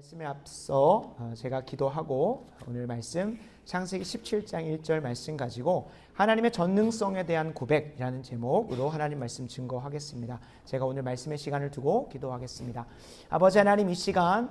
말씀에 앞서 제가 기도하고 오늘 말씀 창세기 17장 1절 말씀 가지고 하나님의 전능성에 대한 고백이라는 제목으로 하나님 말씀 증거하겠습니다. 제가 오늘 말씀의 시간을 두고 기도하겠습니다. 아버지 하나님, 이 시간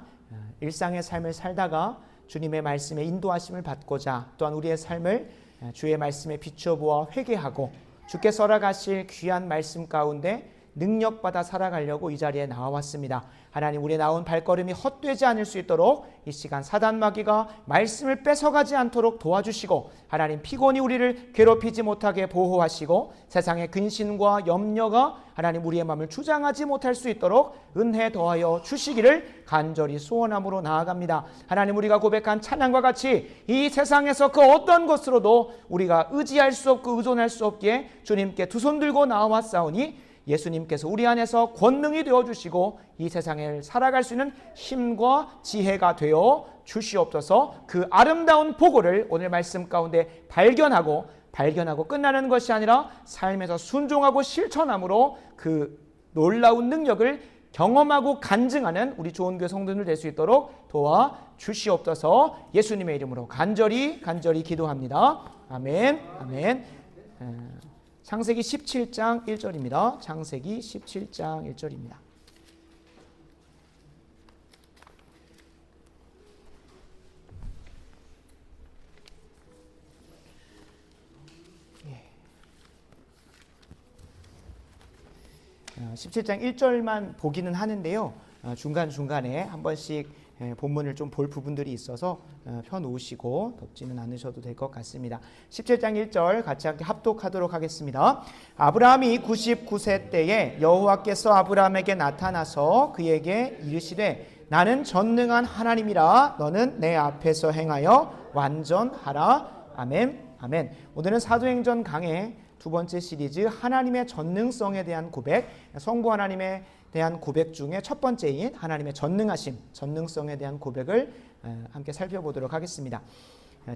일상의 삶을 살다가 주님의 말씀에 인도하심을 받고자 또한 우리의 삶을 주의 말씀에 비추어 보아 회개하고 주께 썰어가실 귀한 말씀 가운데 능력받아 살아가려고 이 자리에 나와왔습니다. 하나님, 우리의 나온 발걸음이 헛되지 않을 수 있도록 이 시간 사단 마귀가 말씀을 뺏어가지 않도록 도와주시고, 하나님 피곤이 우리를 괴롭히지 못하게 보호하시고, 세상의 근심과 염려가 하나님 우리의 마음을 주장하지 못할 수 있도록 은혜 더하여 주시기를 간절히 소원함으로 나아갑니다. 하나님, 우리가 고백한 찬양과 같이 이 세상에서 그 어떤 것으로도 우리가 의지할 수 없고 의존할 수 없기에 주님께 두 손 들고 나와싸우니 예수님께서 우리 안에서 권능이 되어주시고 이 세상을 살아갈 수 있는 힘과 지혜가 되어 주시옵소서. 그 아름다운 보고를 오늘 말씀 가운데 발견하고 끝나는 것이 아니라 삶에서 순종하고 실천함으로 그 놀라운 능력을 경험하고 간증하는 우리 좋은교회 성도들 될 수 있도록 도와 주시옵소서. 예수님의 이름으로 간절히 기도합니다. 아멘. 아멘. 창세기 17장 1절입니다. 창세기 17장 1절입니다. 예. 17장 1절만 보기는 하는데요. 중간중간에 한 번씩 본문을 좀 볼 부분들이 있어서 펴놓으시고 덮지는 않으셔도 될 것 같습니다. 17장 1절 같이 함께 합독하도록 하겠습니다. 아브라함이 99세 때에 여호와께서 아브라함에게 나타나서 그에게 이르시되 나는 전능한 하나님이라 너는 내 앞에서 행하여 완전하라. 아멘. 아멘. 오늘은 사도행전 강의 두 번째 시리즈 하나님의 전능성에 대한 고백, 성부 하나님에 대한 고백 중에 첫 번째인 하나님의 전능하심, 전능성에 대한 고백을 함께 살펴보도록 하겠습니다.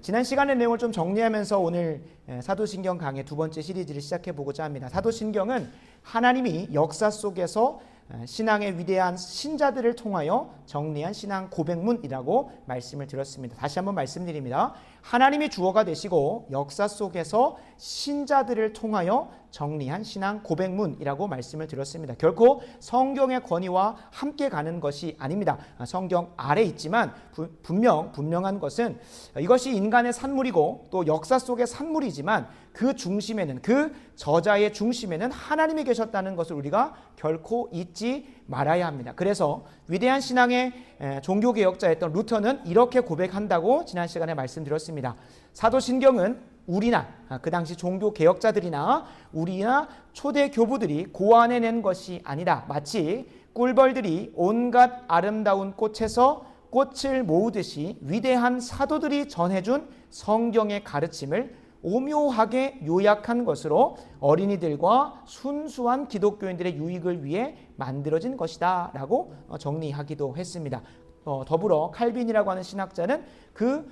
지난 시간의 내용을 좀 정리하면서 오늘 사도신경 강의 두 번째 시리즈를 시작해 보고자 합니다. 사도신경은 하나님이 역사 속에서 신앙의 위대한 신자들을 통하여 정리한 신앙 고백문이라고 말씀을 드렸습니다. 다시 한번 말씀드립니다. 하나님이 주어가 되시고 역사 속에서 신자들을 통하여 정리한 신앙 고백문이라고 말씀을 드렸습니다. 결코 성경의 권위와 함께 가는 것이 아닙니다. 성경 아래 있지만 분명한 것은 이것이 인간의 산물이고 또 역사 속의 산물이지만 그 중심에는, 그 저자의 중심에는 하나님이 계셨다는 것을 우리가 결코 잊지 말아야 합니다. 그래서 위대한 신앙의 종교개혁자였던 루터는 이렇게 고백한다고 지난 시간에 말씀드렸습니다. 사도신경은 우리나 그 당시 종교개혁자들이나 우리나 초대 교부들이 고안해낸 것이 아니다. 마치 꿀벌들이 온갖 아름다운 꽃에서 꽃을 모으듯이 위대한 사도들이 전해준 성경의 가르침을 오묘하게 요약한 것으로 어린이들과 순수한 기독교인들의 유익을 위해 만들어진 것이다 라고 정리하기도 했습니다. 더불어 칼빈이라고 하는 신학자는 그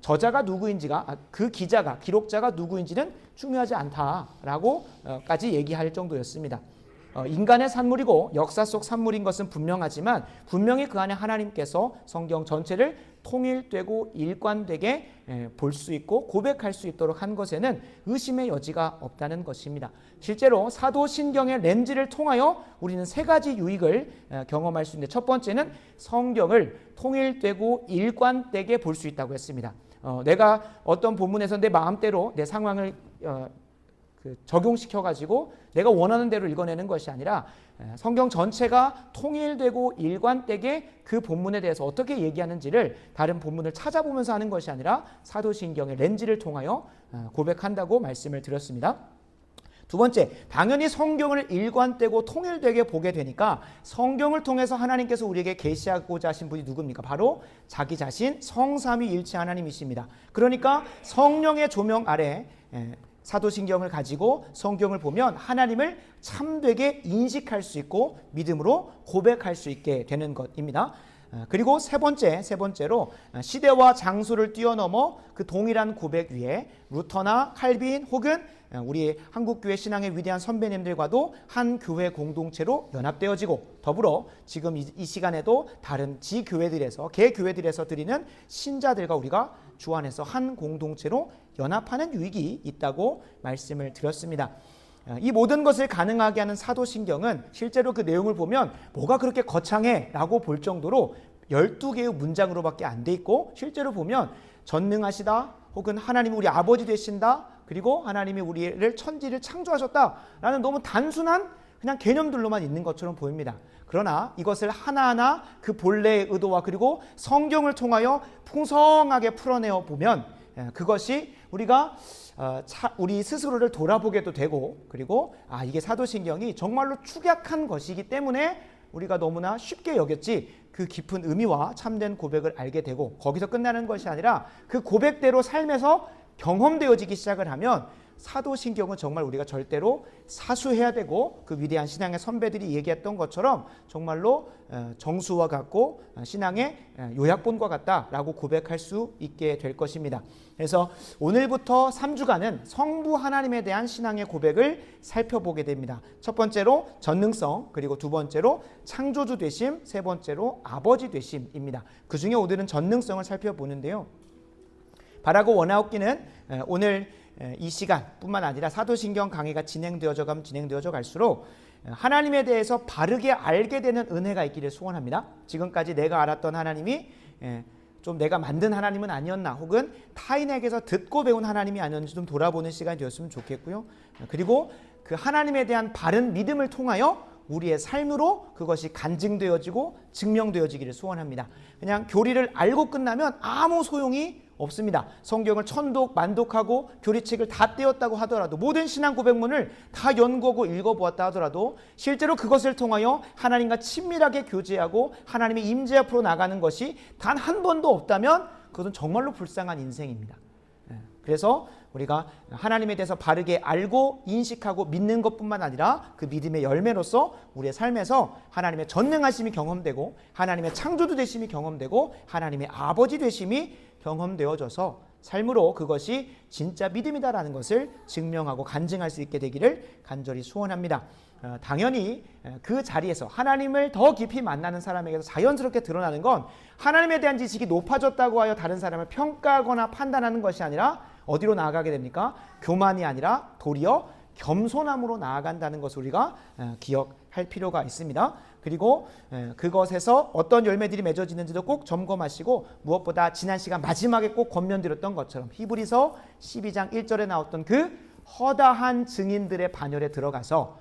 저자가 누구인지가, 그 기록자가 누구인지는 중요하지 않다라고까지 얘기할 정도였습니다. 인간의 산물이고 역사 속 산물인 것은 분명하지만 분명히 그 안에 하나님께서 성경 전체를 통일되고 일관되게 볼 수 있고 고백할 수 있도록 한 것에는 의심의 여지가 없다는 것입니다. 실제로 사도신경의 렌즈를 통하여 우리는 세 가지 유익을 경험할 수 있는데, 첫 번째는 성경을 통일되고 일관되게 볼 수 있다고 했습니다. 내가 어떤 본문에서 내 마음대로 내 상황을 적용시켜가지고 내가 원하는 대로 읽어내는 것이 아니라 성경 전체가 통일되고 일관되게 그 본문에 대해서 어떻게 얘기하는지를 다른 본문을 찾아보면서 하는 것이 아니라 사도신경의 렌즈를 통하여 고백한다고 말씀을 드렸습니다. 두 번째, 당연히 성경을 일관되고 통일되게 보게 되니까 성경을 통해서 하나님께서 우리에게 계시하고자 하신 분이 누굽니까? 바로 자기 자신 성삼위일체 하나님이십니다. 그러니까 성령의 조명 아래 사도신경을 가지고 성경을 보면 하나님을 참되게 인식할 수 있고 믿음으로 고백할 수 있게 되는 것입니다. 그리고 세 번째로 시대와 장소를 뛰어넘어 그 동일한 고백 위에 루터나 칼빈 혹은 우리 한국교회 신앙의 위대한 선배님들과도 한 교회 공동체로 연합되어지고, 더불어 지금 이 시간에도 다른 지교회들에서, 개교회들에서 드리는 신자들과 우리가 주 안에서 한 공동체로 연합하는 유익이 있다고 말씀을 드렸습니다. 이 모든 것을 가능하게 하는 사도신경은 실제로 그 내용을 보면 뭐가 그렇게 거창해 라고 볼 정도로 12개의 문장으로밖에 안 돼 있고, 실제로 보면 전능하시다, 혹은 하나님이 우리 아버지 되신다, 그리고 하나님이 우리를 천지를 창조하셨다라는 너무 단순한 그냥 개념들로만 있는 것처럼 보입니다. 그러나 이것을 하나하나 그 본래의 의도와 그리고 성경을 통하여 풍성하게 풀어내어 보면 그것이 우리가 우리 스스로를 돌아보게도 되고, 그리고 이게 사도신경이 정말로 축약한 것이기 때문에 우리가 너무나 쉽게 여겼지, 그 깊은 의미와 참된 고백을 알게 되고, 거기서 끝나는 것이 아니라 그 고백대로 삶에서 경험되어지기 시작을 하면 사도신경은 정말 우리가 절대로 사수해야 되고, 그 위대한 신앙의 선배들이 얘기했던 것처럼 정말로 정수와 같고 신앙의 요약본과 같다라고 고백할 수 있게 될 것입니다. 그래서 오늘부터 3주간은 성부 하나님에 대한 신앙의 고백을 살펴보게 됩니다. 첫 번째로 전능성, 그리고 두 번째로 창조주 되심, 세 번째로 아버지 되심입니다. 그 중에 오늘은 전능성을 살펴보는데요. 바라고 원하옵기는 오늘 이 시간뿐만 아니라 사도신경 강의가 진행되어져 갈수록 하나님에 대해서 바르게 알게 되는 은혜가 있기를 소원합니다. 지금까지 내가 알았던 하나님이 좀 내가 만든 하나님은 아니었나, 혹은 타인에게서 듣고 배운 하나님이 아니었는지 좀 돌아보는 시간이 되었으면 좋겠고요. 그리고 그 하나님에 대한 바른 믿음을 통하여 우리의 삶으로 그것이 간증되어지고 증명되어지기를 소원합니다. 그냥 교리를 알고 끝나면 아무 소용이 없습니다. 성경을 천독 만독하고 교리책을 다 떼었다고 하더라도, 모든 신앙 고백문을 다 연구하고 읽어보았다 하더라도 실제로 그것을 통하여 하나님과 친밀하게 교제하고 하나님의 임재 앞으로 나가는 것이 단 한 번도 없다면 그것은 정말로 불쌍한 인생입니다. 그래서 우리가 하나님에 대해서 바르게 알고 인식하고 믿는 것뿐만 아니라 그 믿음의 열매로서 우리의 삶에서 하나님의 전능하심이 경험되고, 하나님의 창조주 되심이 경험되고, 하나님의 아버지 되심이 경험되어져서 삶으로 그것이 진짜 믿음이다라는 것을 증명하고 간증할 수 있게 되기를 간절히 소원합니다. 당연히 그 자리에서 하나님을 더 깊이 만나는 사람에게서 자연스럽게 드러나는 건 하나님에 대한 지식이 높아졌다고 하여 다른 사람을 평가하거나 판단하는 것이 아니라 어디로 나아가게 됩니까? 교만이 아니라 도리어 겸손함으로 나아간다는 것을 우리가 기억할 필요가 있습니다. 그리고 그것에서 어떤 열매들이 맺어지는지도 꼭 점검하시고, 무엇보다 지난 시간 마지막에 꼭 권면드렸던 것처럼 히브리서 12장 1절에 나왔던 그 허다한 증인들의 반열에 들어가서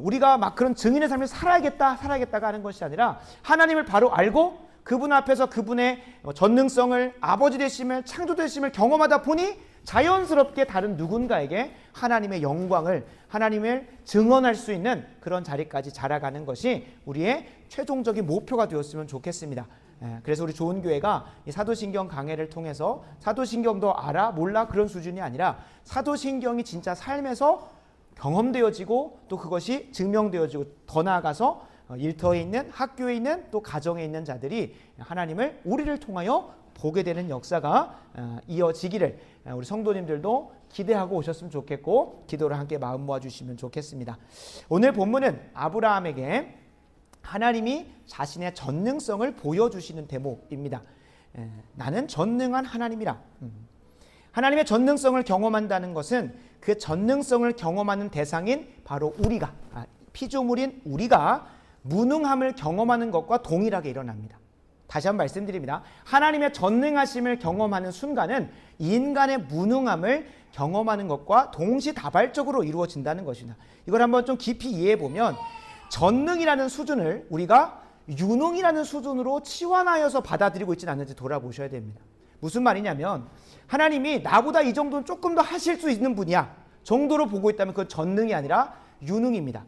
우리가 막 그런 증인의 삶을 살아야겠다가 하는 것이 아니라 하나님을 바로 알고 그분 앞에서 그분의 전능성을, 아버지 되심을, 창조 되심을 경험하다 보니 자연스럽게 다른 누군가에게 하나님의 영광을, 하나님을 증언할 수 있는 그런 자리까지 자라가는 것이 우리의 최종적인 목표가 되었으면 좋겠습니다. 그래서 우리 좋은 교회가 이 사도신경 강해를 통해서 사도신경도 알아 몰라 그런 수준이 아니라 사도신경이 진짜 삶에서 경험되어지고 또 그것이 증명되어지고, 더 나아가서 일터에 있는, 학교에 있는, 또 가정에 있는 자들이 하나님을 우리를 통하여 보게 되는 역사가 이어지기를 우리 성도님들도 기대하고 오셨으면 좋겠고, 기도를 함께 마음 모아주시면 좋겠습니다. 오늘 본문은 아브라함에게 하나님이 자신의 전능성을 보여주시는 대목입니다. 나는 전능한 하나님이라. 하나님의 전능성을 경험한다는 것은 그 전능성을 경험하는 대상인 바로 우리가, 피조물인 우리가 무능함을 경험하는 것과 동일하게 일어납니다. 다시 한번 말씀드립니다. 하나님의 전능하심을 경험하는 순간은 인간의 무능함을 경험하는 것과 동시다발적으로 이루어진다는 것입니다. 이걸 한번 좀 깊이 이해해 보면, 전능이라는 수준을 우리가 유능이라는 수준으로 치환하여서 받아들이고 있지는 않는지 돌아보셔야 됩니다. 무슨 말이냐면, 하나님이 나보다 이 정도는 조금 더 하실 수 있는 분이야 정도로 보고 있다면 그건 전능이 아니라 유능입니다.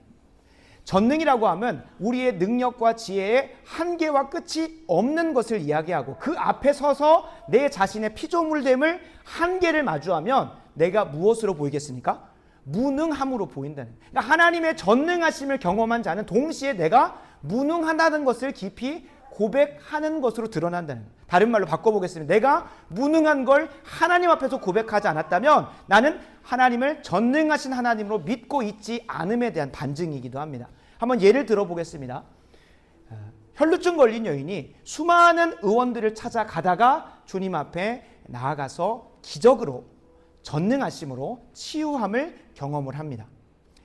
전능이라고 하면 우리의 능력과 지혜의 한계와 끝이 없는 것을 이야기하고, 그 앞에 서서 내 자신의 피조물됨을, 한계를 마주하면 내가 무엇으로 보이겠습니까? 무능함으로 보인다는. 그러니까 하나님의 전능하심을 경험한 자는 동시에 내가 무능하다는 것을 깊이 고백하는 것으로 드러난다는 거예요. 다른 말로 바꿔보겠습니다. 내가 무능한 걸 하나님 앞에서 고백하지 않았다면 나는 하나님을 전능하신 하나님으로 믿고 있지 않음에 대한 반증이기도 합니다. 한번 예를 들어보겠습니다. 혈루증 걸린 여인이 수많은 의원들을 찾아가다가 주님 앞에 나아가서 기적으로 전능하심으로 치유함을 경험을 합니다.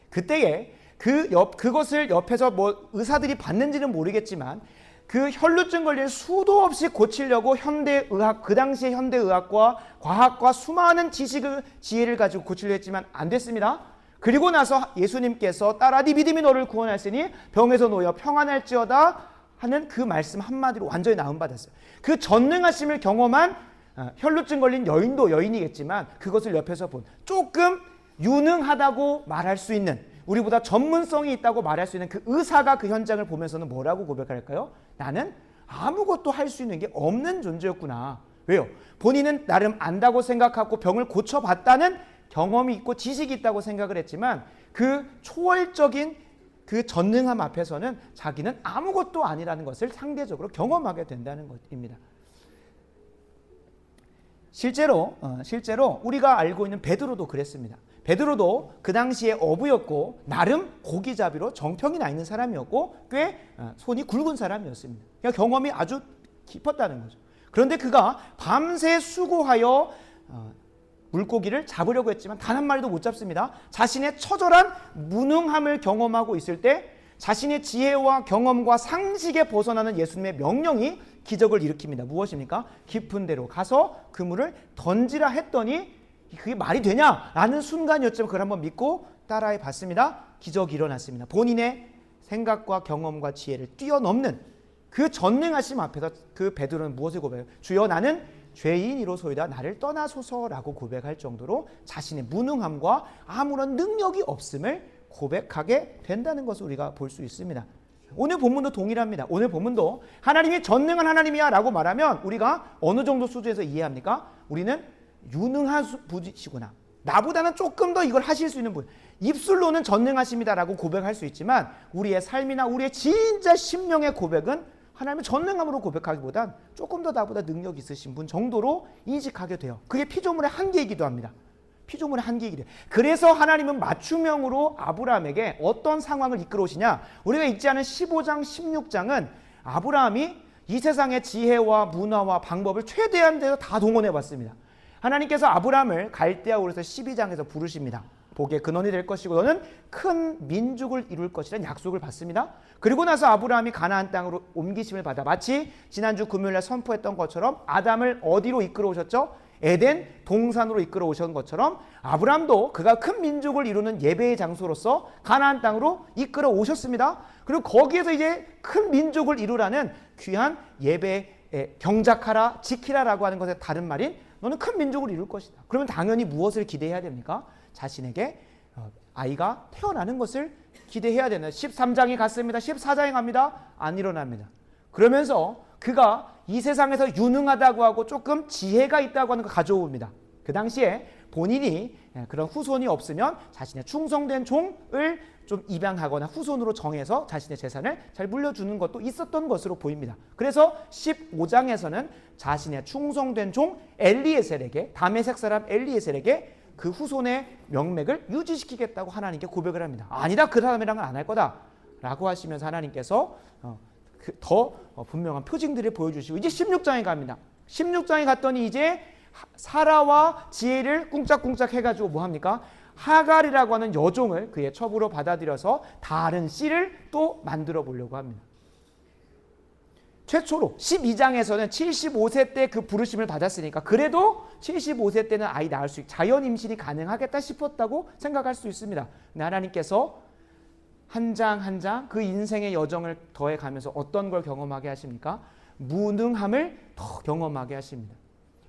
그때에 그것을 옆에서 뭐 의사들이 봤는지는 모르겠지만 그 혈루증 걸린 수도 없이 고치려고 현대의학, 그 당시의 현대의학과 과학과 수많은 지혜를 가지고 고치려 했지만 안 됐습니다. 그리고 나서 예수님께서 딸아 네 믿음이 너를 구원하시니 병에서 놓여 평안할지어다 하는 그 말씀 한마디로 완전히 나음받았어요. 그 전능하심을 경험한 혈루증 걸린 여인도 여인이겠지만 그것을 옆에서 본 조금 유능하다고 말할 수 있는, 우리보다 전문성이 있다고 말할 수 있는 그 의사가 그 현장을 보면서는 뭐라고 고백할까요? 나는 아무것도 할 수 있는 게 없는 존재였구나. 왜요? 본인은 나름 안다고 생각하고 병을 고쳐봤다는 경험이 있고 지식이 있다고 생각을 했지만 그 초월적인 그 전능함 앞에서는 자기는 아무것도 아니라는 것을 상대적으로 경험하게 된다는 것입니다. 실제로 우리가 알고 있는 베드로도 그랬습니다. 베드로도 그 당시에 어부였고 나름 고기잡이로 정평이 나 있는 사람이었고 꽤 손이 굵은 사람이었습니다. 그러니까 경험이 아주 깊었다는 거죠. 그런데 그가 밤새 수고하여 물고기를 잡으려고 했지만 단 한 마리도 못 잡습니다. 자신의 처절한 무능함을 경험하고 있을 때 자신의 지혜와 경험과 상식에 벗어나는 예수님의 명령이 기적을 일으킵니다. 무엇입니까? 깊은 데로 가서 그물을 던지라 했더니 그게 말이 되냐라는 순간이었지만 그걸 한번 믿고 따라해 봤습니다. 기적이 일어났습니다. 본인의 생각과 경험과 지혜를 뛰어넘는 그 전능하심 앞에서 그 베드로는 무엇을 고백해요? 주여 나는 죄인이로소이다 나를 떠나소서라고 고백할 정도로 자신의 무능함과 아무런 능력이 없음을 고백하게 된다는 것을 우리가 볼 수 있습니다. 오늘 본문도 동일합니다. 오늘 본문도 하나님이 전능한 하나님이야 라고 말하면 우리가 어느 정도 수준에서 이해합니까? 우리는 유능한 분이시구나. 나보다는 조금 더 이걸 하실 수 있는 분. 입술로는 전능하십니다라고 고백할 수 있지만 우리의 삶이나 우리의 진짜 심령의 고백은 하나님의 전능함으로 고백하기보단 조금 더 나보다 능력 있으신 분 정도로 인식하게 돼요. 그게 피조물의 한계이기도 합니다. 피조물의 한계이기도 해요. 그래서 하나님은 맞춤형으로 아브라함에게 어떤 상황을 이끌어 오시냐. 우리가 읽지 않은 15장 16장은 아브라함이 이 세상의 지혜와 문화와 방법을 최대한 데서 다 동원해 봤습니다. 하나님께서 아브라함을 갈대아 우르에서 12장에서 부르십니다. 복의 근원이 될 것이고 너는 큰 민족을 이룰 것이라는 약속을 받습니다. 그리고 나서 아브라함이 가나안 땅으로 옮기심을 받아 마치 지난주 금요일날 선포했던 것처럼 아담을 어디로 이끌어 오셨죠? 에덴 동산으로 이끌어 오신 것처럼 아브라함도 그가 큰 민족을 이루는 예배의 장소로서 가나안 땅으로 이끌어 오셨습니다. 그리고 거기에서 이제 큰 민족을 이루라는 귀한 예배에 경작하라 지키라라고 하는 것의 다른 말인 너는 큰 민족을 이룰 것이다. 그러면 당연히 무엇을 기대해야 됩니까? 자신에게 아이가 태어나는 것을 기대해야 되는 13장에 갔습니다. 14장에 갑니다. 안 일어납니다. 그러면서 그가 이 세상에서 유능하다고 하고 조금 지혜가 있다고 하는 거 가져옵니다. 그 당시에 본인이 그런 후손이 없으면 자신의 충성된 종을 좀 입양하거나 후손으로 정해서 자신의 재산을 잘 물려주는 것도 있었던 것으로 보입니다. 그래서 15장에서는 자신의 충성된 종 엘리에셀에게 다메섹 사람 엘리에셀에게 그 후손의 명맥을 유지시키겠다고 하나님께 고백을 합니다. 아니다 그 사람이랑은 안 할 거다 라고 하시면서 하나님께서 더 분명한 표징들을 보여주시고 이제 16장에 갑니다. 16장에 갔더니 이제 사라와 지혜를 꿍짝꿍짝 해가지고 뭐합니까? 하갈이라고 하는 여종을 그의 첩으로 받아들여서 다른 씨를 또 만들어 보려고 합니다. 최초로 12장에서는 75세 때 그 부르심을 받았으니까 그래도 75세 때는 아이 낳을 수 있고 자연 임신이 가능하겠다 싶었다고 생각할 수 있습니다. 근데 하나님께서 한 장 한 장 그 인생의 여정을 더해가면서 어떤 걸 경험하게 하십니까? 무능함을 더 경험하게 하십니다.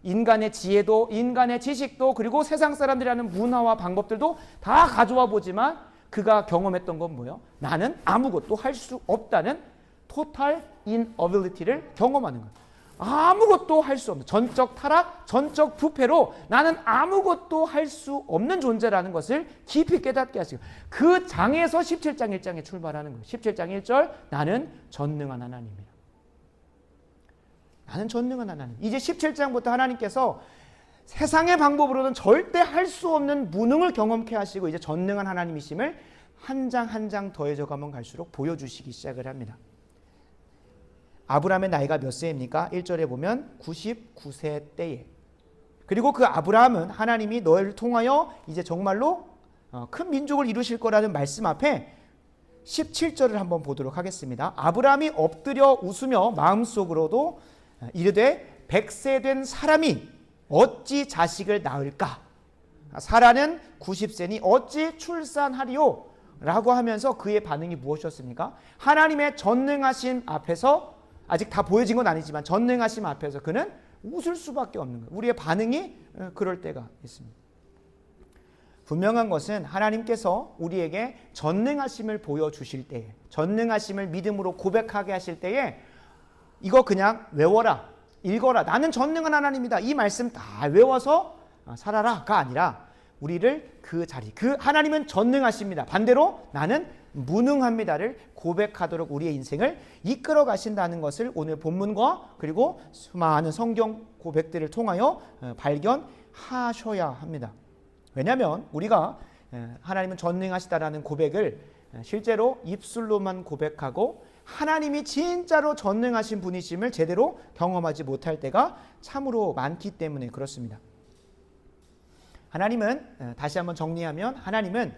인간의 지혜도 인간의 지식도 그리고 세상 사람들이라는 문화와 방법들도 다 가져와 보지만 그가 경험했던 건 뭐예요? 나는 아무것도 할 수 없다는 total inability를 경험하는 거예요. 아무것도 할 수 없는 전적 타락, 전적 부패로 나는 아무것도 할 수 없는 존재라는 것을 깊이 깨닫게 하시고 그 장에서 17장 1장에 출발하는 거예요. 17장 1절 나는 전능한 하나님이에요. 나는 전능한 하나님. 이제 17장부터 하나님께서 세상의 방법으로는 절대 할 수 없는 무능을 경험케 하시고 이제 전능한 하나님이심을 한 장 한 장 더해져 가면 갈수록 보여주시기 시작을 합니다. 아브라함의 나이가 몇 세입니까? 1절에 보면 99세 때에. 그리고 그 아브라함은 하나님이 너를 통하여 이제 정말로 큰 민족을 이루실 거라는 말씀 앞에 17절을 한번 보도록 하겠습니다. 아브라함이 엎드려 웃으며 마음속으로도 이르되 100세 된 사람이 어찌 자식을 낳을까? 사라는 90세니 어찌 출산하리요? 라고 하면서 그의 반응이 무엇이었습니까? 하나님의 전능하심 앞에서, 아직 다 보여진 건 아니지만 전능하심 앞에서 그는 웃을 수밖에 없는 거예요. 우리의 반응이 그럴 때가 있습니다. 분명한 것은 하나님께서 우리에게 전능하심을 보여주실 때에, 전능하심을 믿음으로 고백하게 하실 때에 이거 그냥 외워라, 읽어라, 나는 전능한 하나님이다, 이 말씀 다 외워서 살아라가 아니라 우리를 그 자리, 그 하나님은 전능하십니다, 반대로 나는 무능합니다를 고백하도록 우리의 인생을 이끌어 가신다는 것을 오늘 본문과 그리고 수많은 성경 고백들을 통하여 발견하셔야 합니다. 왜냐하면 우리가 하나님은 전능하시다라는 고백을 실제로 입술로만 고백하고 하나님이 진짜로 전능하신 분이심을 제대로 경험하지 못할 때가 참으로 많기 때문에 그렇습니다. 하나님은, 다시 한번 정리하면, 하나님은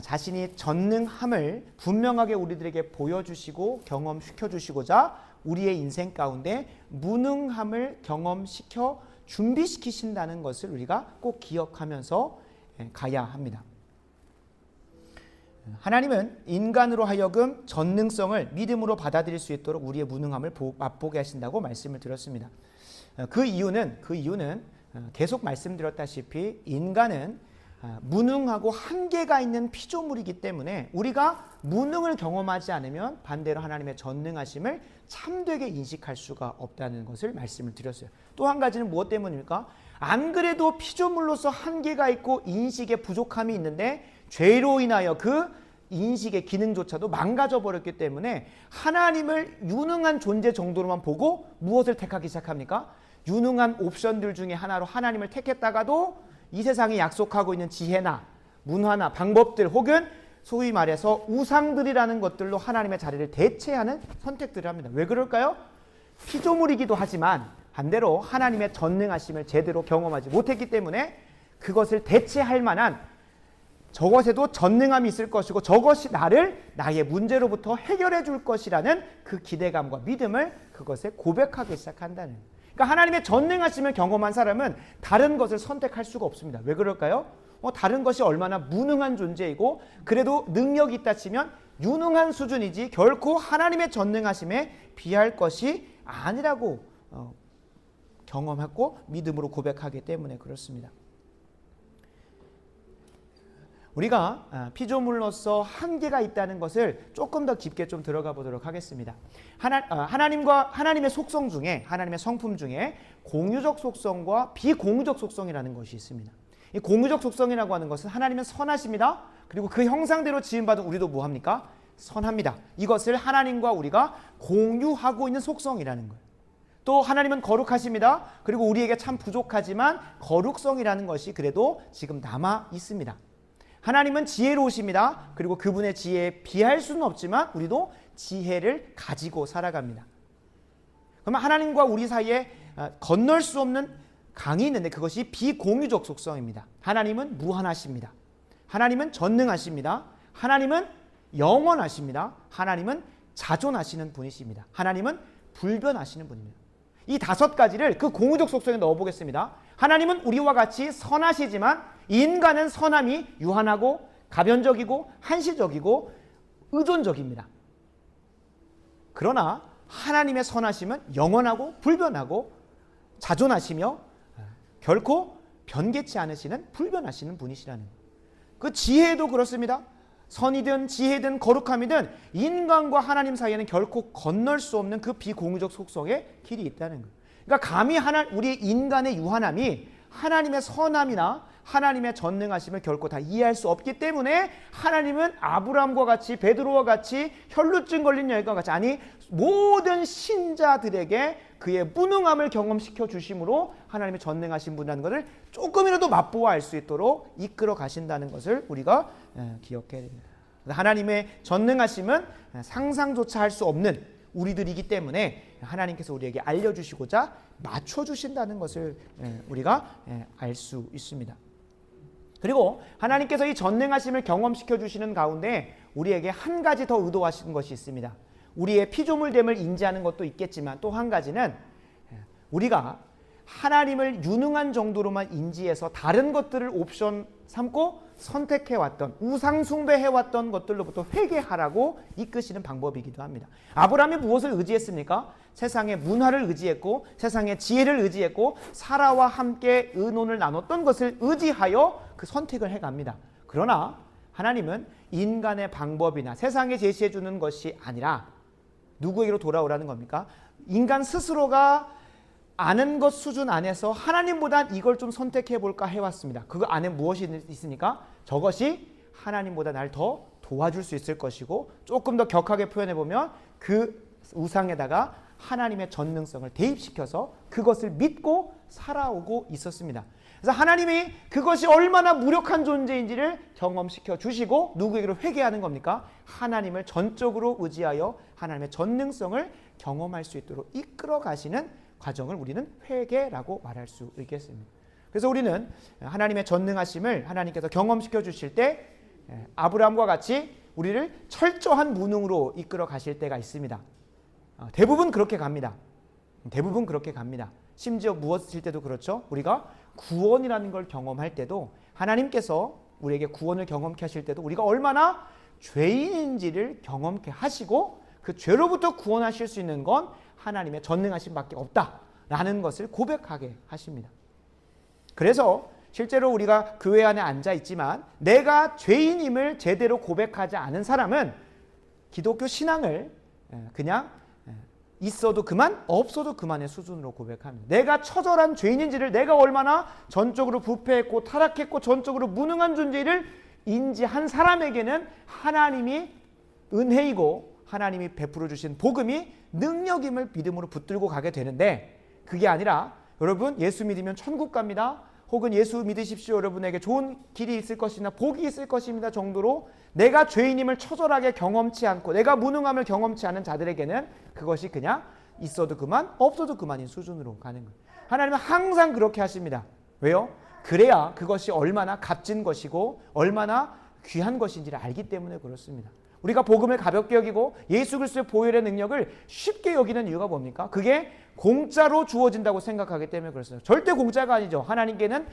자신이 전능함을 분명하게 우리들에게 보여주시고 경험시켜주시고자 우리의 인생 가운데 무능함을 경험시켜 준비시키신다는 것을 우리가 꼭 기억하면서 가야 합니다. 하나님은 인간으로 하여금 전능성을 믿음으로 받아들일 수 있도록 우리의 무능함을 맛보게 하신다고 말씀을 드렸습니다. 그 이유는 계속 말씀드렸다시피 인간은 무능하고 한계가 있는 피조물이기 때문에 우리가 무능을 경험하지 않으면 반대로 하나님의 전능하심을 참되게 인식할 수가 없다는 것을 말씀을 드렸어요. 또 한 가지는 무엇 때문입니까? 안 그래도 피조물로서 한계가 있고 인식에 부족함이 있는데 죄로 인하여 그 인식의 기능조차도 망가져 버렸기 때문에 하나님을 유능한 존재 정도로만 보고 무엇을 택하기 시작합니까? 유능한 옵션들 중에 하나로 하나님을 택했다가도 이 세상이 약속하고 있는 지혜나 문화나 방법들 혹은 소위 말해서 우상들이라는 것들로 하나님의 자리를 대체하는 선택들을 합니다. 왜 그럴까요? 피조물이기도 하지만 반대로 하나님의 전능하심을 제대로 경험하지 못했기 때문에 그것을 대체할 만한, 저것에도 전능함이 있을 것이고 저것이 나의 문제로부터 해결해 줄 것이라는 그 기대감과 믿음을 그것에 고백하기 시작한다는. 그러니까 하나님의 전능하심을 경험한 사람은 다른 것을 선택할 수가 없습니다. 왜 그럴까요? 다른 것이 얼마나 무능한 존재이고 그래도 능력이 있다 치면 유능한 수준이지 결코 하나님의 전능하심에 비할 것이 아니라고 경험하고 믿음으로 고백하기 때문에 그렇습니다. 우리가 피조물로서 한계가 있다는 것을 조금 더 깊게 좀 들어가 보도록 하겠습니다. 하나님의 속성 중에, 하나님의 성품 중에 공유적 속성과 비공유적 속성이라는 것이 있습니다. 이 공유적 속성이라고 하는 것은 하나님은 선하십니다. 그리고 그 형상대로 지음받은 우리도 뭐합니까? 선합니다. 이것을 하나님과 우리가 공유하고 있는 속성이라는 거예요. 또 하나님은 거룩하십니다. 그리고 우리에게 참 부족하지만 거룩성이라는 것이 그래도 지금 남아 있습니다. 하나님은 지혜로우십니다. 그리고 그분의 지혜에 비할 수는 없지만 우리도 지혜를 가지고 살아갑니다. 그러면 하나님과 우리 사이에 건널 수 없는 강이 있는데 그것이 비공유적 속성입니다. 하나님은 무한하십니다. 하나님은 전능하십니다. 하나님은 영원하십니다. 하나님은 자존하시는 분이십니다. 하나님은 불변하시는 분입니다. 이 5가지를 그 공유적 속성에 넣어보겠습니다. 하나님은 우리와 같이 선하시지만 인간은 선함이 유한하고 가변적이고 한시적이고 의존적입니다. 그러나 하나님의 선하심은 영원하고 불변하고 자존하시며 결코 변개치 않으시는 불변하시는 분이시라는 거예요. 그 지혜도 그렇습니다. 선이든 지혜든 거룩함이든 인간과 하나님 사이에는 결코 건널 수 없는 그 비공유적 속성의 길이 있다는 거예요. 그러니까 감히 우리 인간의 유한함이 하나님의 선함이나 하나님의 전능하심을 결코 다 이해할 수 없기 때문에 하나님은 아브라함과 같이 베드로와 같이 혈루증 걸린 여인과 같이 아니 모든 신자들에게 그의 무능함을 경험시켜 주심으로 하나님의 전능하신 분이라는 것을 조금이라도 맛보아 알 수 있도록 이끌어 가신다는 것을 우리가 기억해야 됩니다. 하나님의 전능하심은 상상조차 할 수 없는 우리들이기 때문에 하나님께서 우리에게 알려주시고자 맞춰주신다는 것을 우리가 알 수 있습니다. 그리고 하나님께서 이 전능하심을 경험시켜 주시는 가운데 우리에게 한 가지 더 의도하신 것이 있습니다. 우리의 피조물됨을 인지하는 것도 있겠지만 또 한 가지는 우리가 하나님을 유능한 정도로만 인지해서 다른 것들을 옵션 삼고 선택해왔던 우상 숭배해왔던 것들로부터 회개하라고 이끄시는 방법이기도 합니다. 아브라함이 무엇을 의지했습니까? 세상의 문화를 의지했고 세상의 지혜를 의지했고 사라와 함께 의논을 나눴던 것을 의지하여 그 선택을 해갑니다. 그러나 하나님은 인간의 방법이나 세상에 제시해주는 것이 아니라 누구에게로 돌아오라는 겁니까? 인간 스스로가 아는 것 수준 안에서 하나님보다 이걸 좀 선택해볼까 해왔습니다. 그 안에 무엇이 있습니까? 저것이 하나님보다 날 더 도와줄 수 있을 것이고 조금 더 격하게 표현해보면 그 우상에다가 하나님의 전능성을 대입시켜서 그것을 믿고 살아오고 있었습니다. 그래서 하나님이 그것이 얼마나 무력한 존재인지를 경험시켜 주시고 누구에게로 회개하는 겁니까? 하나님을 전적으로 의지하여 하나님의 전능성을 경험할 수 있도록 이끌어 가시는 과정을 우리는 회개라고 말할 수 있겠습니다. 그래서 우리는 하나님의 전능하심을 하나님께서 경험시켜 주실 때 아브라함과 같이 우리를 철저한 무능으로 이끌어 가실 때가 있습니다. 대부분 그렇게 갑니다. 대부분 그렇게 갑니다. 심지어 무엇일 때도 그렇죠. 우리가 구원이라는 걸 경험할 때도 하나님께서 우리에게 구원을 경험케 하실 때도 우리가 얼마나 죄인인지를 경험케 하시고 그 죄로부터 구원하실 수 있는 건 하나님의 전능하심 밖에 없다라는 것을 고백하게 하십니다. 그래서 실제로 우리가 교회 안에 앉아 있지만 내가 죄인임을 제대로 고백하지 않은 사람은 기독교 신앙을 그냥 있어도 그만 없어도 그만의 수준으로 고백합니다. 내가 처절한 죄인인지를 내가 얼마나 전적으로 부패했고 타락했고 전적으로 무능한 존재를 인지한 사람에게는 하나님이 은혜이고 하나님이 베풀어 주신 복음이 능력임을 믿음으로 붙들고 가게 되는데 그게 아니라 여러분 예수 믿으면 천국 갑니다. 혹은 예수 믿으십시오. 여러분에게 좋은 길이 있을 것이나 복이 있을 것입니다 정도로 내가 죄인임을 처절하게 경험치 않고 내가 무능함을 경험치 않은 자들에게는 그것이 그냥 있어도 그만 없어도 그만인 수준으로 가는 거예요. 하나님은 항상 그렇게 하십니다. 왜요? 그래야 그것이 얼마나 값진 것이고 얼마나 귀한 것인지를 알기 때문에 그렇습니다. 우리가 복음을 가볍게 여기고 예수 그리스도의 보혈의 능력을 쉽게 여기는 이유가 뭡니까? 그게 공짜로 주어진다고 생각하기 때문에 그렇습니다. 절대 공짜가 아니죠. 하나님께는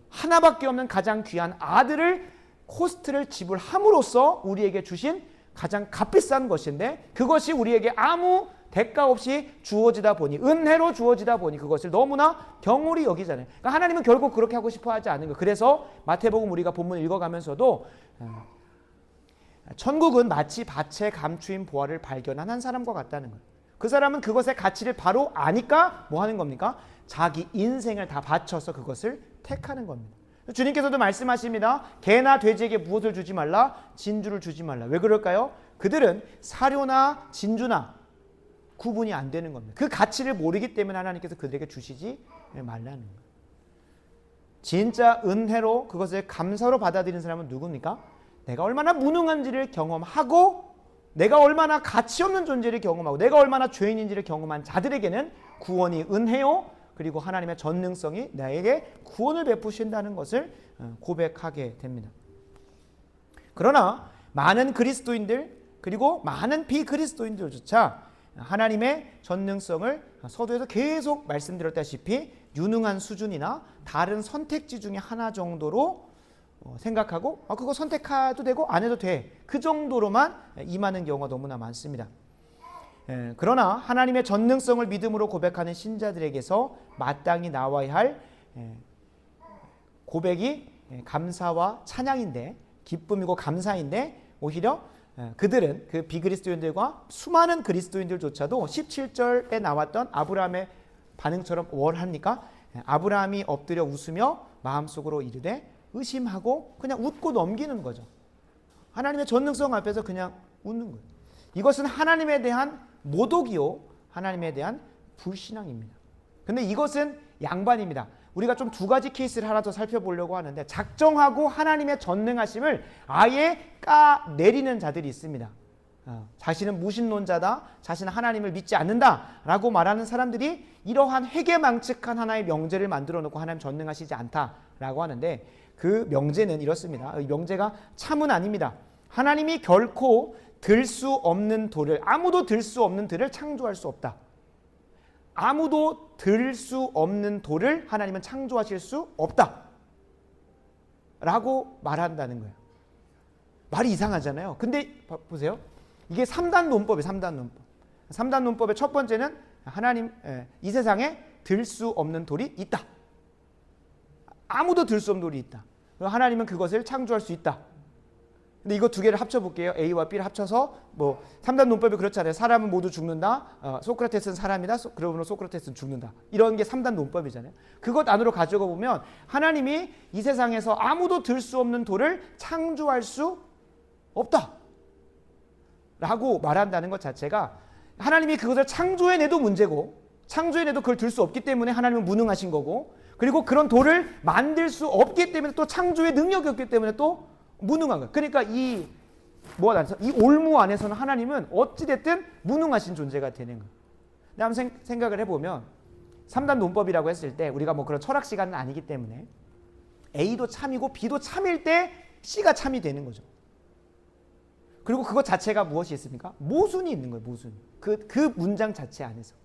하나밖에 없는 가장 귀한 아들을 코스트를 지불함으로써 우리에게 주신 가장 값비싼 것인데 그것이 우리에게 아무 대가 없이 주어지다 보니 은혜로 주어지다 보니 그것을 너무나 경홀히 여기잖아요. 그러니까 하나님은 결국 그렇게 하고 싶어 하지 않는 거예요. 그래서 마태복음 우리가 본문 읽어가면서도 천국은 마치 밭에 감추인 보화를 발견한 한 사람과 같다는 거예요. 그 사람은 그것의 가치를 바로 아니까 뭐 하는 겁니까? 자기 인생을 다 바쳐서 그것을 택하는 겁니다. 주님께서도 말씀하십니다. 개나 돼지에게 무엇을 주지 말라? 진주를 주지 말라. 왜 그럴까요? 그들은 사료나 진주나 구분이 안 되는 겁니다. 그 가치를 모르기 때문에 하나님께서 그들에게 주시지 말라는 거예요. 진짜 은혜로 그것을 감사로 받아들이는 사람은 누굽니까? 내가 얼마나 무능한지를 경험하고 내가 얼마나 가치 없는 존재를 경험하고 내가 얼마나 죄인인지를 경험한 자들에게는 구원이 은혜요 그리고 하나님의 전능성이 나에게 구원을 베푸신다는 것을 고백하게 됩니다. 그러나 많은 그리스도인들 그리고 많은 비그리스도인들조차 하나님의 전능성을 서두에서 계속 말씀드렸다시피 유능한 수준이나 다른 선택지 중에 하나 정도로 생각하고 그거 선택해도 되고 안 해도 돼. 그 정도로만 임하는 경우가 너무나 많습니다. 그러나 하나님의 전능성을 믿음으로 고백하는 신자들에게서 마땅히 나와야 할 고백이 감사와 찬양인데 기쁨이고 감사인데 오히려 그들은 그 비그리스도인들과 수많은 그리스도인들조차도 17절에 나왔던 아브라함의 반응처럼 뭘 합니까? 아브라함이 엎드려 웃으며 마음속으로 이르되 의심하고 그냥 웃고 넘기는 거죠. 하나님의 전능성 앞에서 그냥 웃는 거예요. 이것은 하나님에 대한 모독이요, 하나님에 대한 불신앙입니다. 근데 이것은 양반입니다. 우리가 좀 두 가지 케이스를 하나 더 살펴보려고 하는데, 작정하고 하나님의 전능하심을 아예 까내리는 자들이 있습니다. 자신은 무신론자다, 자신은 하나님을 믿지 않는다라고 말하는 사람들이 이러한 회개망측한 하나의 명제를 만들어 놓고 하나님 전능하시지 않다라고 하는데, 그 명제는 이렇습니다. 이 명제가 참은 아닙니다. 하나님이 결코 들 수 없는 돌을, 아무도 들 수 없는 들을 창조할 수 없다. 아무도 들 수 없는 돌을 하나님은 창조하실 수 없다 라고 말한다는 거예요. 말이 이상하잖아요. 근데 보세요. 이게 3단 논법이에요. 3단 논법. 3단 논법의 첫 번째는 하나님, 이 세상에 들 수 없는 돌이 있다. 아무도 들 수 없는 돌이 있다. 하나님은 그것을 창조할 수 있다. 근데 이거 두 개를 합쳐볼게요. A와 B를 합쳐서 3단 논법이 그렇잖아요. 사람은 모두 죽는다. 소크라테스는 사람이다. 그러므로 소크라테스는 죽는다. 이런 게 3단 논법이잖아요. 그것 안으로 가져가 보면 하나님이 이 세상에서 아무도 들 수 없는 돌을 창조할 수 없다 라고 말한다는 것 자체가, 하나님이 그것을 창조해내도 문제고, 창조해내도 그걸 들 수 없기 때문에 하나님은 무능하신 거고, 그리고 그런 돌을 만들 수 없기 때문에 또 창조의 능력이 없기 때문에 또 무능한 거예요. 그러니까 이 올무 안에서는 하나님은 어찌됐든 무능하신 존재가 되는 거예요. 근데 한번 생각을 해보면 3단 논법이라고 했을 때, 우리가 그런 철학 시간은 아니기 때문에 A도 참이고 B도 참일 때 C가 참이 되는 거죠. 그리고 그것 자체가 무엇이 있습니까? 모순이 있는 거예요. 모순. 그 문장 자체 안에서.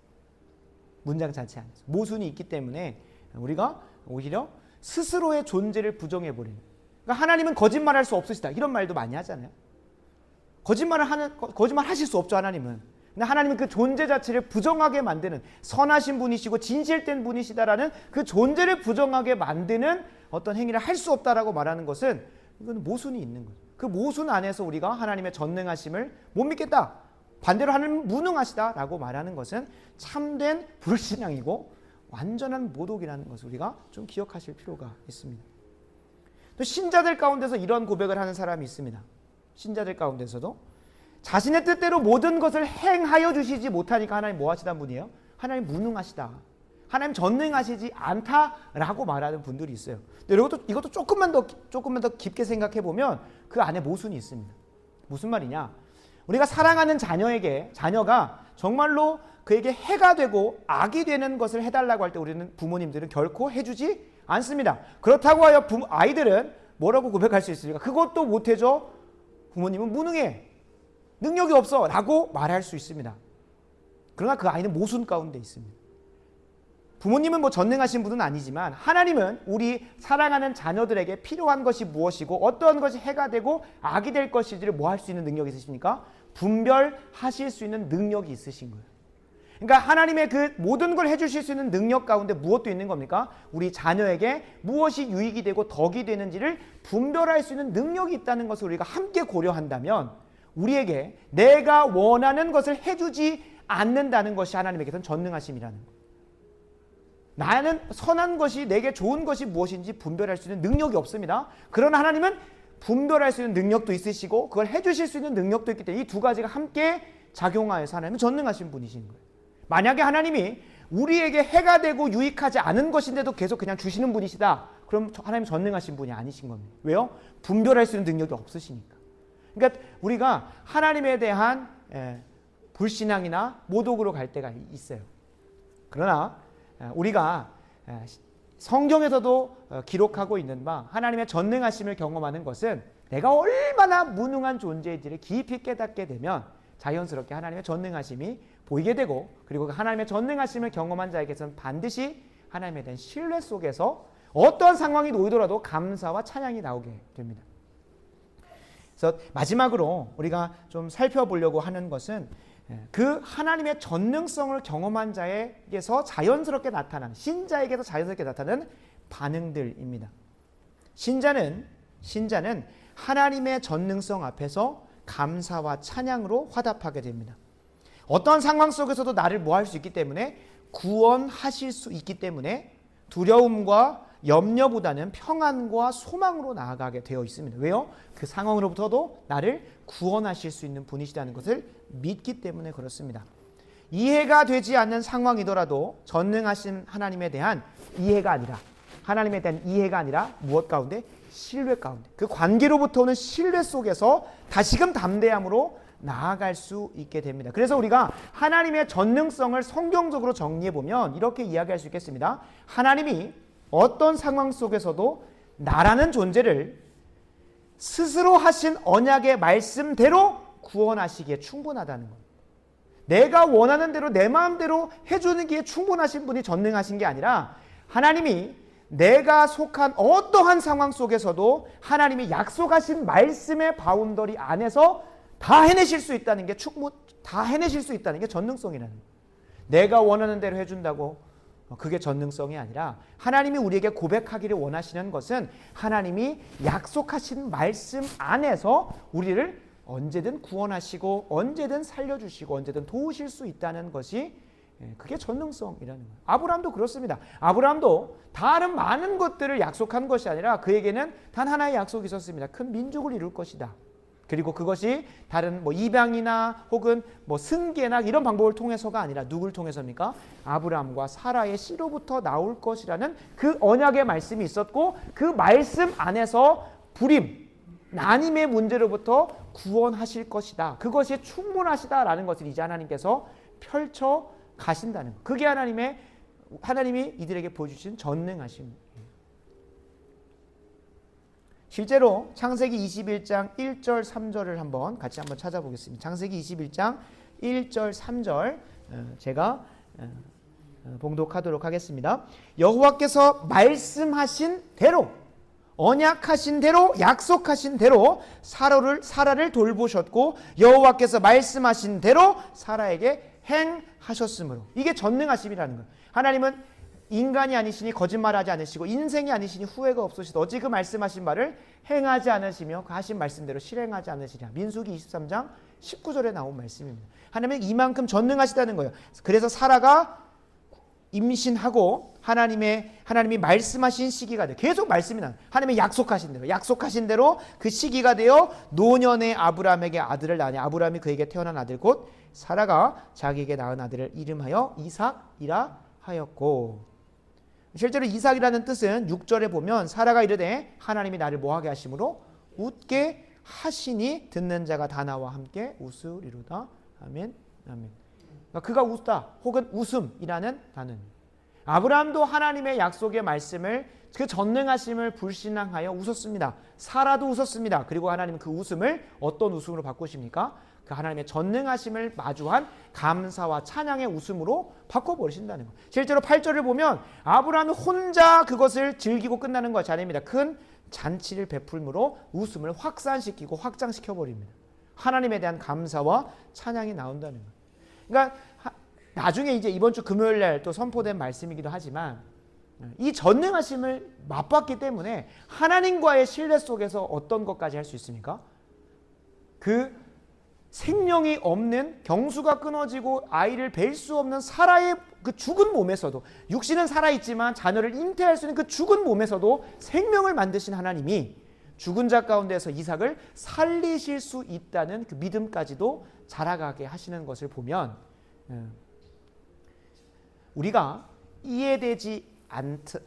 문장 자체 안에서. 모순이 있기 때문에 우리가 오히려 스스로의 존재를 부정해버리는. 그러니까 하나님은 거짓말할 수 없으시다. 이런 말도 많이 하잖아요. 거짓말 하실 수 없죠, 하나님은. 근데 하나님은 그 존재 자체를 부정하게 만드는, 선하신 분이시고 진실된 분이시다라는 그 존재를 부정하게 만드는 어떤 행위를 할 수 없다라고 말하는 것은, 이건 모순이 있는 거죠. 그 모순 안에서 우리가 하나님의 전능하심을 못 믿겠다, 반대로 하나님은 무능하시다라고 말하는 것은 참된 불신앙이고 완전한 모독이라는 것을 우리가 좀 기억하실 필요가 있습니다. 또 신자들 가운데서 이런 고백을 하는 사람이 있습니다. 신자들 가운데서도 자신의 뜻대로 모든 것을 행하여 주시지 못하니까 하나님 뭐 하시다는 분이에요? 하나님 무능하시다, 하나님 전능하시지 않다라고 말하는 분들이 있어요. 근데 이것도 조금만 더 깊게 생각해 보면 그 안에 모순이 있습니다. 무슨 말이냐? 우리가 사랑하는 자녀가 정말로 그에게 해가 되고 악이 되는 것을 해달라고 할 때 우리는 부모님들은 결코 해주지 않습니다. 그렇다고 하여 아이들은 뭐라고 고백할 수 있습니까? 그것도 못해줘. 부모님은 무능해, 능력이 없어 라고 말할 수 있습니다. 그러나 그 아이는 모순 가운데 있습니다. 부모님은 전능하신 분은 아니지만 하나님은 우리 사랑하는 자녀들에게 필요한 것이 무엇이고 어떠한 것이 해가 되고 악이 될 것인지를 뭐 할 수 있는 능력이 있으십니까? 분별하실 수 있는 능력이 있으신 거예요. 그러니까 하나님의 그 모든 걸 해주실 수 있는 능력 가운데 무엇도 있는 겁니까? 우리 자녀에게 무엇이 유익이 되고 덕이 되는지를 분별할 수 있는 능력이 있다는 것을 우리가 함께 고려한다면, 우리에게 내가 원하는 것을 해주지 않는다는 것이 하나님에게서는 전능하심이라는 거예요. 나는 선한 것이, 내게 좋은 것이 무엇인지 분별할 수 있는 능력이 없습니다. 그러나 하나님은 분별할 수 있는 능력도 있으시고 그걸 해주실 수 있는 능력도 있기 때문에 이 두 가지가 함께 작용하여서 하나님은 전능하신 분이신 거예요. 만약에 하나님이 우리에게 해가 되고 유익하지 않은 것인데도 계속 그냥 주시는 분이시다, 그럼 하나님 전능하신 분이 아니신 겁니다. 왜요? 분별할 수 있는 능력이 없으시니까. 그러니까 우리가 하나님에 대한 불신앙이나 모독으로 갈 때가 있어요. 그러나 우리가 성경에서도 기록하고 있는 바 하나님의 전능하심을 경험하는 것은 내가 얼마나 무능한 존재인지를 깊이 깨닫게 되면 자연스럽게 하나님의 전능하심이 보이게 되고, 그리고 그 하나님의 전능하심을 경험한 자에게서는 반드시 하나님에 대한 신뢰 속에서 어떤 상황이 놓이더라도 감사와 찬양이 나오게 됩니다. 그래서 마지막으로 우리가 좀 살펴보려고 하는 것은 그 하나님의 전능성을 경험한 자에게서 자연스럽게 나타나는, 신자에게서 자연스럽게 나타나는 반응들입니다. 신자는 하나님의 전능성 앞에서 감사와 찬양으로 화답하게 됩니다. 어떤 상황 속에서도 나를 뭐 할 수 있기 때문에, 구원하실 수 있기 때문에, 두려움과 염려보다는 평안과 소망으로 나아가게 되어 있습니다. 왜요? 그 상황으로부터도 나를 구원하실 수 있는 분이시라는 것을 믿기 때문에 그렇습니다. 이해가 되지 않는 상황이더라도 전능하신 하나님에 대한 이해가 아니라, 하나님에 대한 이해가 아니라 무엇 가운데? 신뢰 가운데, 그 관계로부터 오는 신뢰 속에서 다시금 담대함으로 나아갈 수 있게 됩니다. 그래서 우리가 하나님의 전능성을 성경적으로 정리해보면 이렇게 이야기할 수 있겠습니다. 하나님이 어떤 상황 속에서도 나라는 존재를 스스로 하신 언약의 말씀대로 구원하시기에 충분하다는 것. 내가 원하는 대로 내 마음대로 해주는 게 충분하신 분이 전능하신 게 아니라, 하나님이 내가 속한 어떠한 상황 속에서도 하나님이 약속하신 말씀의 바운더리 안에서 다 해내실 수 있다는 게 다 해내실 수 있다는 게 전능성이라는 거예요. 내가 원하는 대로 해준다고 그게 전능성이 아니라, 하나님이 우리에게 고백하기를 원하시는 것은 하나님이 약속하신 말씀 안에서 우리를 언제든 구원하시고 언제든 살려주시고 언제든 도우실 수 있다는 것이, 그게 전능성이라는 거예요. 아브라함도 그렇습니다. 아브라함도 다른 많은 것들을 약속한 것이 아니라 그에게는 단 하나의 약속이 있었습니다. 큰 민족을 이룰 것이다. 그리고 그것이 다른 이방이나 혹은 승계나 이런 방법을 통해서가 아니라 누구를 통해서입니까? 아브라함과 사라의 씨로부터 나올 것이라는 그 언약의 말씀이 있었고, 그 말씀 안에서 불임, 난임의 문제로부터 구원하실 것이다. 그것이 충분하시다라는 것을 이제 하나님께서 펼쳐 가신다는 것. 그게 하나님이 이들에게 보여주신 전능하심. 실제로 창세기 21장 1절 3절을 같이 한번 찾아보겠습니다. 창세기 21장 1절 3절 제가 봉독하도록 하겠습니다. 여호와께서 말씀하신 대로, 언약하신 대로, 약속하신 대로 사라를 돌보셨고, 여호와께서 말씀하신 대로 사라에게 행하셨으므로. 이게 전능하심이라는 거예요. 하나님은 인간이 아니시니 거짓말하지 않으시고 인생이 아니시니 후회가 없으시다. 어찌 그 말씀하신 말을 행하지 않으시며 그 하신 말씀대로 실행하지 않으시냐. 민수기 23장 19절에 나온 말씀입니다. 하나님은 이만큼 전능하시다는 거예요. 그래서 사라가 임신하고 하나님이 말씀하신 시기가 돼요. 계속 말씀이 나요. 하나님이 약속하신 대로 그 시기가 되어 노년의 아브라함에게 아들을 낳으니 아브라함이 그에게 태어난 아들 곧 사라가 자기에게 낳은 아들을 이름하여 이삭이라 하였고. 실제로 이삭이라는 뜻은 6절에 보면 사라가 이르되 하나님이 나를 뭐하게 하심으로 웃게 하시니 듣는 자가 다 나와 함께 웃으리로다. 아멘. 아멘. 그러니까 그가 웃다 혹은 웃음이라는 단어입니다. 아브라함도 하나님의 약속의 말씀을, 그 전능하심을 불신앙하여 웃었습니다. 사라도 웃었습니다. 그리고 하나님은 그 웃음을 어떤 웃음으로 바꾸십니까? 그 하나님의 전능하심을 마주한 감사와 찬양의 웃음으로 바꿔버리신다는 것. 실제로 8절을 보면 아브라함이 혼자 그것을 즐기고 끝나는 것이 아닙니다. 큰 잔치를 베풀므로 웃음을 확산시키고 확장시켜버립니다. 하나님에 대한 감사와 찬양이 나온다는 것. 그러니까 나중에 이제 이번 주 금요일 날 또 선포된 말씀이기도 하지만, 이 전능하심을 맛봤기 때문에 하나님과의 신뢰 속에서 어떤 것까지 할 수 있습니까? 그 생명이 없는, 경수가 끊어지고 아이를 뵐 수 없는 사라의 그 죽은 몸에서도, 육신은 살아있지만 자녀를 잉태할 수 있는 그 죽은 몸에서도 생명을 만드신 하나님이 죽은 자 가운데서 이삭을 살리실 수 있다는 그 믿음까지도 자라가게 하시는 것을 보면, 우리가 이해되지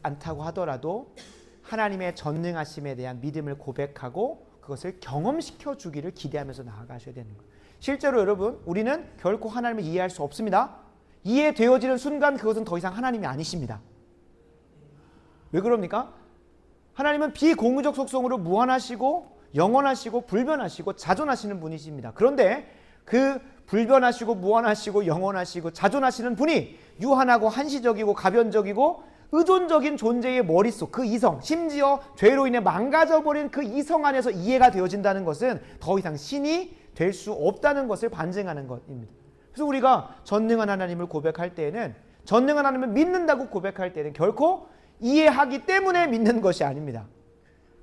않다고 하더라도 하나님의 전능하심에 대한 믿음을 고백하고 그것을 경험시켜 주기를 기대하면서 나아가셔야 되는 거예요. 실제로 여러분, 우리는 결코 하나님을 이해할 수 없습니다. 이해되어지는 순간 그것은 더 이상 하나님이 아니십니다. 왜 그럽니까? 하나님은 비공유적 속성으로 무한하시고 영원하시고 불변하시고 자존하시는 분이십니다. 그런데 그 불변하시고 무한하시고 영원하시고 자존하시는 분이 유한하고 한시적이고 가변적이고 의존적인 존재의 머릿속, 그 이성, 심지어 죄로 인해 망가져버린 그 이성 안에서 이해가 되어진다는 것은 더 이상 신이 될 수 없다는 것을 반증하는 것입니다. 그래서 우리가 전능한 하나님을 고백할 때에는, 전능한 하나님을 믿는다고 고백할 때는 결코 이해하기 때문에 믿는 것이 아닙니다.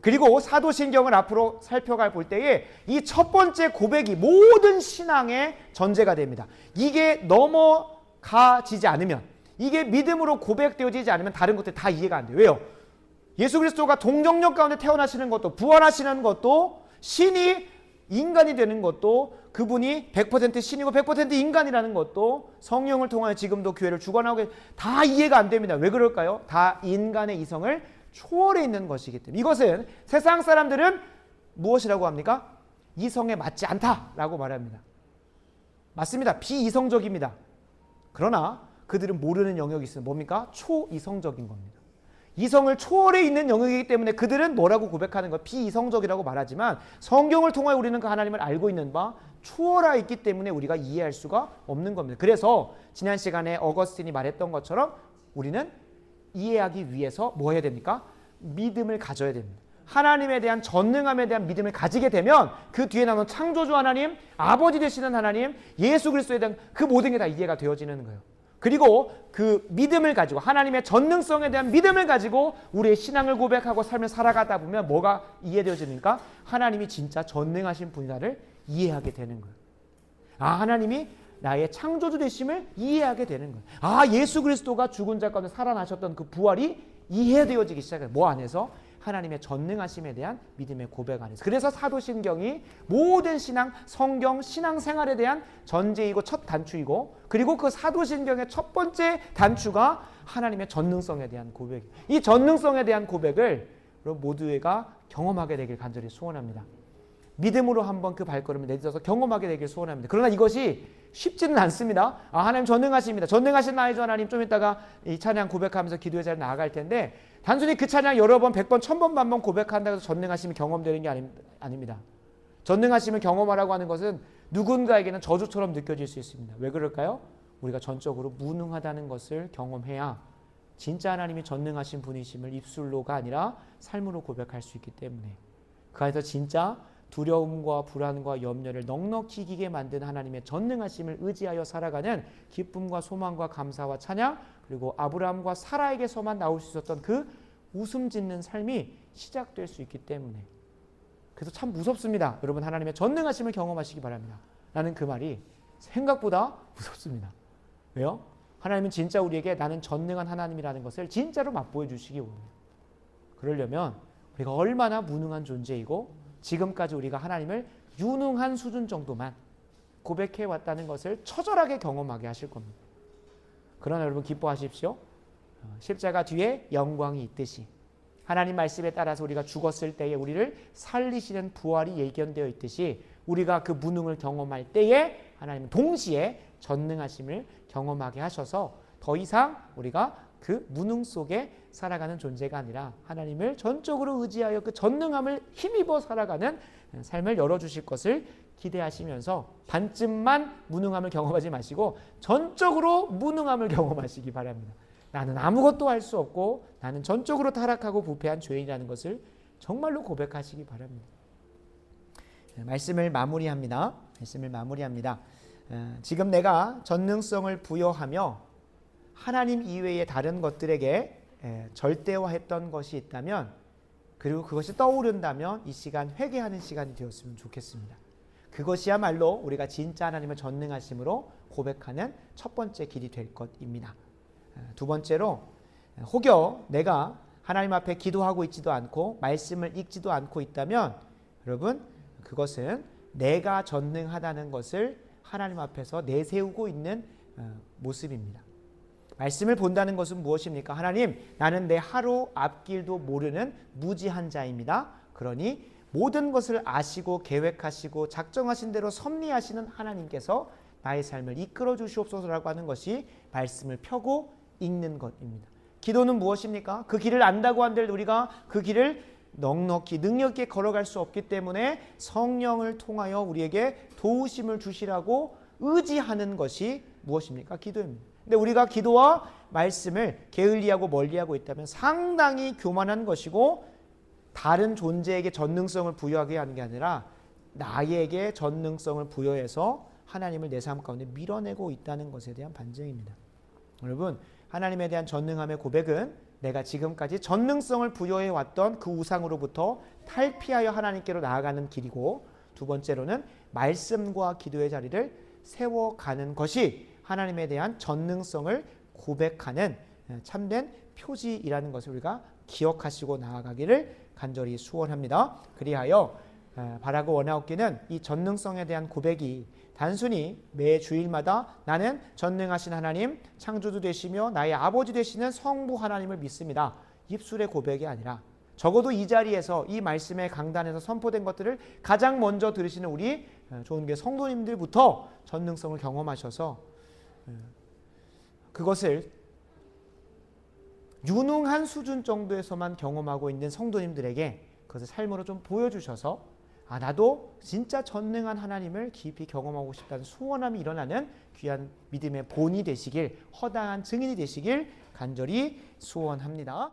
그리고 사도신경을 앞으로 살펴갈 볼 때에 이 첫 번째 고백이 모든 신앙의 전제가 됩니다. 이게 넘어가지지 않으면, 이게 믿음으로 고백되어지지 않으면 다른 것들이 다 이해가 안 돼요. 왜요? 예수 그리스도가 동정력 가운데 태어나시는 것도, 부활하시는 것도, 신이 인간이 되는 것도, 그분이 100% 신이고 100% 인간이라는 것도, 성령을 통하여 지금도 교회를 주관하고 다 이해가 안 됩니다. 왜 그럴까요? 다 인간의 이성을 초월해 있는 것이기 때문에. 이것은 세상 사람들은 무엇이라고 합니까? 이성에 맞지 않다라고 말합니다. 맞습니다. 비이성적입니다. 그러나 그들은 모르는 영역이 있어요. 뭡니까? 초이성적인 겁니다. 이성을 초월해 있는 영역이기 때문에 그들은 뭐라고 고백하는 거? 비이성적이라고 말하지만 성경을 통하여 우리는 그 하나님을 알고 있는 바 초월하 있기 때문에 우리가 이해할 수가 없는 겁니다. 그래서 지난 시간에 어거스틴이 말했던 것처럼 우리는 이해하기 위해서 뭐 해야 됩니까? 믿음을 가져야 됩니다. 하나님에 대한 전능함에 대한 믿음을 가지게 되면 그 뒤에 나오는 창조주 하나님, 아버지 되시는 하나님, 예수 그리스도에 대한 그 모든 게 다 이해가 되어지는 거예요. 그리고 그 믿음을 가지고, 하나님의 전능성에 대한 믿음을 가지고 우리의 신앙을 고백하고 삶을 살아가다 보면 뭐가 이해되어지니까 하나님이 진짜 전능하신 분이다를 이해하게 되는 거예요. 아, 하나님이 나의 창조주 되심을 이해하게 되는 거예요. 아, 예수 그리스도가 죽은 자 가운데 살아나셨던 그 부활이 이해되어지기 시작해요. 뭐 안에서? 하나님의 전능하심에 대한 믿음의 고백 안에서. 그래서 사도신경이 모든 신앙, 성경, 신앙생활에 대한 전제이고 첫 단추이고, 그리고 그 사도신경의 첫 번째 단추가 하나님의 전능성에 대한 고백이에요. 이 전능성에 대한 고백을 여러분 모두가 경험하게 되길 간절히 소원합니다. 믿음으로 한번 그 발걸음을 내딛어서 경험하게 되길 소원합니다. 그러나 이것이 쉽지는 않습니다. 아, 하나님 전능하십니다. 전능하신 나의 주 하나님, 좀 이따가 이 찬양 고백하면서 기도의 자리에 나아갈 텐데, 단순히 그 찬양 여러 번, 100번, 1000번, 만번 고백한다고 해서 전능하심이 경험되는 게 아닙니다. 전능하심을 경험하라고 하는 것은 누군가에게는 저주처럼 느껴질 수 있습니다. 왜 그럴까요? 우리가 전적으로 무능하다는 것을 경험해야 진짜 하나님이 전능하신 분이심을 입술로가 아니라 삶으로 고백할 수 있기 때문에, 그 안에서 진짜 두려움과 불안과 염려를 넉넉히 이기게 만든 하나님의 전능하심을 의지하여 살아가는 기쁨과 소망과 감사와 찬양, 그리고 아브라함과 사라에게서만 나올 수 있었던 그 웃음 짓는 삶이 시작될 수 있기 때문에, 그래서 참 무섭습니다. 여러분, 하나님의 전능하심을 경험하시기 바랍니다. 나는 그 말이 생각보다 무섭습니다. 왜요? 하나님은 진짜 우리에게 나는 전능한 하나님이라는 것을 진짜로 맛보여 주시기 원해요. 그러려면 우리가 얼마나 무능한 존재이고 지금까지 우리가 하나님을 유능한 수준 정도만 고백해 왔다는 것을 처절하게 경험하게 하실 겁니다. 그러나 여러분 기뻐하십시오. 십자가 뒤에 영광이 있듯이 하나님 말씀에 따라서 우리가 죽었을 때에 우리를 살리시는 부활이 예견되어 있듯이, 우리가 그 무능을 경험할 때에 하나님은 동시에 전능하심을 경험하게 하셔서 더 이상 우리가 그 무능 속에 살아가는 존재가 아니라 하나님을 전적으로 의지하여 그 전능함을 힘입어 살아가는 삶을 열어주실 것을 기대하시면서 반쯤만 무능함을 경험하지 마시고 전적으로 무능함을 경험하시기 바랍니다. 나는 아무것도 할 수 없고 나는 전적으로 타락하고 부패한 죄인이라는 것을 정말로 고백하시기 바랍니다. 말씀을 마무리합니다. 지금 내가 전능성을 부여하며 하나님 이외의 다른 것들에게 절대화했던 것이 있다면, 그리고 그것이 떠오른다면 이 시간 회개하는 시간이 되었으면 좋겠습니다. 그것이야말로 우리가 진짜 하나님을 전능하심으로 고백하는 첫 번째 길이 될 것입니다. 두 번째로, 혹여 내가 하나님 앞에 기도하고 있지도 않고 말씀을 읽지도 않고 있다면, 여러분 그것은 내가 전능하다는 것을 하나님 앞에서 내세우고 있는 모습입니다. 말씀을 본다는 것은 무엇입니까? 하나님, 나는 내 하루 앞길도 모르는 무지한 자입니다. 그러니 모든 것을 아시고 계획하시고 작정하신 대로 섭리하시는 하나님께서 나의 삶을 이끌어 주시옵소서라고 하는 것이 말씀을 펴고 읽는 것입니다. 기도는 무엇입니까? 그 길을 안다고 한들 우리가 그 길을 넉넉히 능력 있게 걸어갈 수 없기 때문에 성령을 통하여 우리에게 도우심을 주시라고 의지하는 것이 무엇입니까? 기도입니다. 근데 우리가 기도와 말씀을 게을리하고 멀리하고 있다면 상당히 교만한 것이고, 다른 존재에게 전능성을 부여하게 하는 게 아니라 나에게 전능성을 부여해서 하나님을 내 삶 가운데 밀어내고 있다는 것에 대한 반증입니다. 여러분, 하나님에 대한 전능함의 고백은 내가 지금까지 전능성을 부여해 왔던 그 우상으로부터 탈피하여 하나님께로 나아가는 길이고, 두 번째로는 말씀과 기도의 자리를 세워가는 것이 하나님에 대한 전능성을 고백하는 참된 표지이라는 것을 우리가 기억하시고 나아가기를 간절히 소원합니다. 그리하여 바라고 원하옵기는 이 전능성에 대한 고백이 단순히 매 주일마다 나는 전능하신 하나님, 창조주 되시며 나의 아버지 되시는 성부 하나님을 믿습니다. 입술의 고백이 아니라 적어도 이 자리에서 이 말씀의 강단에서 선포된 것들을 가장 먼저 들으시는 우리 좋은 성도님들부터 전능성을 경험하셔서 그것을 유능한 수준 정도에서만 경험하고 있는 성도님들에게 그것을 삶으로 좀 보여주셔서 나도 진짜 전능한 하나님을 깊이 경험하고 싶다는 소원함이 일어나는 귀한 믿음의 본이 되시길, 허다한 증인이 되시길 간절히 소원합니다.